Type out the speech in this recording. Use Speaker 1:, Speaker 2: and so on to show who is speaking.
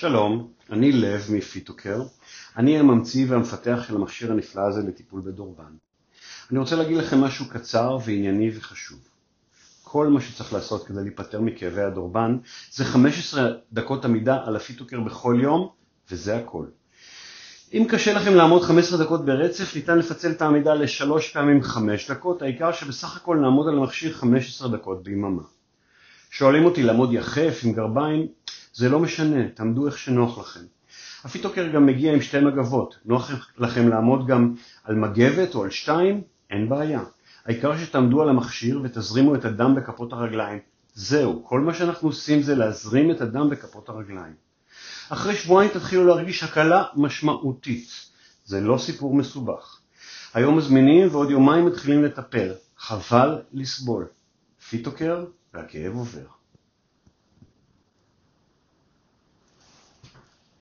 Speaker 1: שלום, אני לב מפיטוקר. אני הממציא והמפתח של המכשיר הנפלא הזה לטיפול בדורבן. אני רוצה להגיד לכם משהו קצר וענייני וחשוב. כל מה שצריך לעשות כדי להיפטר מכאבי הדורבן זה 15 דקות עמידה על הפיטוקר בכל יום, וזה הכל. אם קשה לכם לעמוד 15 דקות ברצף, ניתן לפצל את העמידה ל3 פעמים 5 דקות, העיקר שבסך הכל נעמוד על המכשיר 15 דקות ביממה. שואלים אותי לעמוד יחף עם גרביים, זה לא משנה, תעמדו איך שנוח לכם. הפיטוקר גם מגיע עם 2 מגבות, נוח לכם לעמוד גם על מגבת או על 2, אין בעיה. העיקר שתעמדו על המכשיר ותזרימו את הדם בכפות הרגליים. זהו, כל מה שאנחנו עושים זה להזרים את הדם בכפות הרגליים. אחרי שבועיים תתחילו להרגיש הקלה משמעותית. זה לא סיפור מסובך. היום מזמינים ועוד יומיים מתחילים לטפל. חבל לסבול. פיטוקר והכאב עובר.